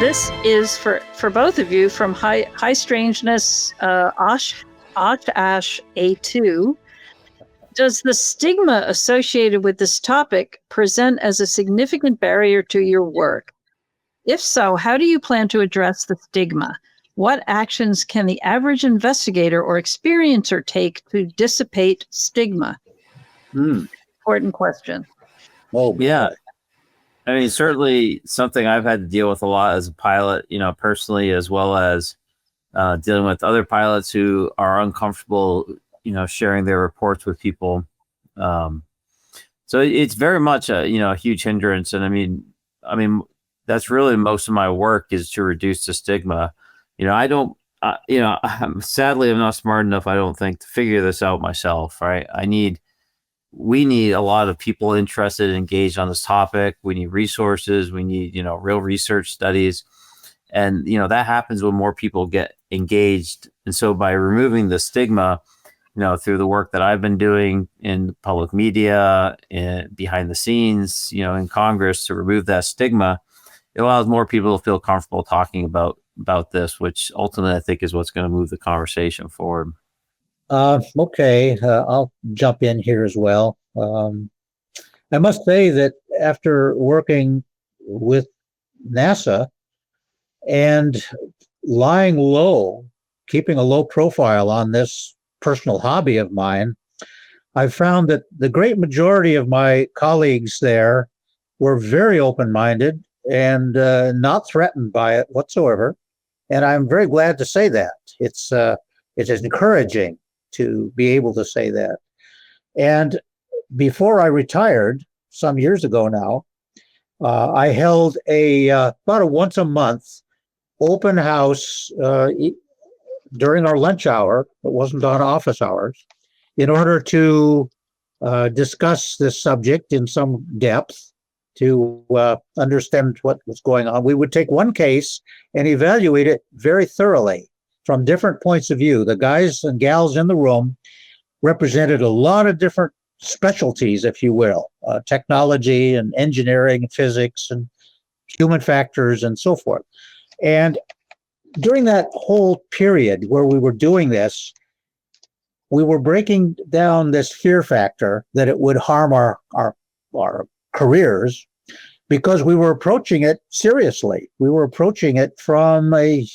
this is for both of you from High Strangeness Ash A2. Does the stigma associated with this topic present as a significant barrier to your work? If so, how do you plan to address the stigma? What actions can the average investigator or experiencer take to dissipate stigma? Important question. Oh, yeah. I mean, certainly something I've had to deal with a lot as a pilot, personally, as well as dealing with other pilots who are uncomfortable, sharing their reports with people. So it's very much a huge hindrance. And I mean, that's really most of my work is to reduce the stigma. Sadly, I'm not smart enough, I don't think, to figure this out myself, right? We need a lot of people interested and engaged on this topic. We need resources. We need, real research studies. And, that happens when more people get engaged. And so by removing the stigma, through the work that I've been doing in public media and behind the scenes, in Congress, to remove that stigma, it allows more people to feel comfortable talking about this, which ultimately I think is what's going to move the conversation forward. Okay, I'll jump in here as well. I must say that after working with NASA and lying low, keeping a low profile on this personal hobby of mine, I found that the great majority of my colleagues there were very open-minded and not threatened by it whatsoever. And I'm very glad to say that. It is encouraging to be able to say that. And before I retired, some years ago now, I held about a once a month open house during our lunch hour. It wasn't on office hours, in order to discuss this subject in some depth, to understand what was going on. We would take one case and evaluate it very thoroughly from different points of view. The guys and gals in the room represented a lot of different specialties, if you will, technology and engineering, physics and human factors and so forth. And during that whole period where we were doing this, we were breaking down this fear factor that it would harm our careers, because we were approaching it seriously. We were approaching it from a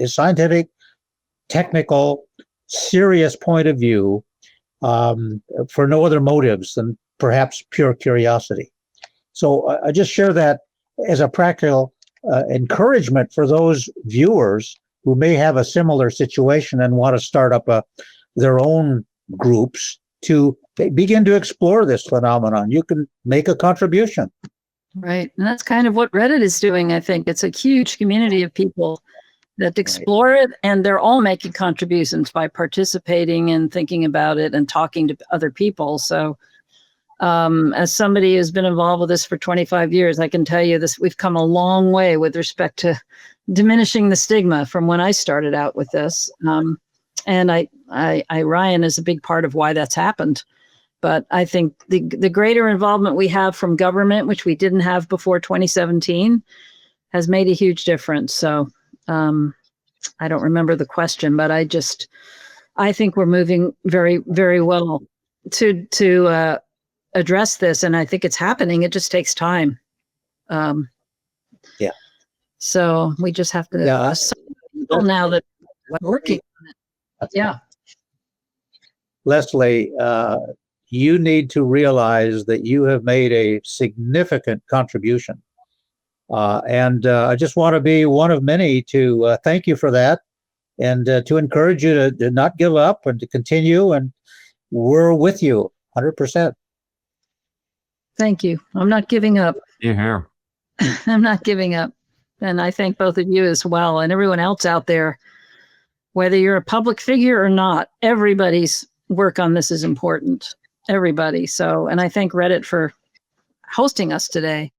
scientific, technical, serious point of view, for no other motives than perhaps pure curiosity. So I just share that as a practical encouragement for those viewers who may have a similar situation and want to start up their own groups to begin to explore this phenomenon. You can make a contribution. Right. And that's kind of what Reddit is doing, I think. It's a huge community of people that explore it, and they're all making contributions by participating and thinking about it and talking to other people. So as somebody who's been involved with this for 25 years, I can tell you this, we've come a long way with respect to diminishing the stigma from when I started out with this. And Ryan is a big part of why that's happened. But I think the greater involvement we have from government, which we didn't have before 2017, has made a huge difference. So I don't remember the question, but I think we're moving very, very well to address this. And I think it's happening. It just takes time. Yeah. So we just have to now that we're working on it. Yeah. Leslie, you need to realize that you have made a significant contribution. And I just want to be one of many to thank you for that, and to encourage you to not give up and to continue. And we're with you 100%. Thank you. I'm not giving up. Yeah. I'm not giving up. And I thank both of you as well, and everyone else out there, whether you're a public figure or not. Everybody's work on this is important. Everybody. So, and I thank Reddit for hosting us today.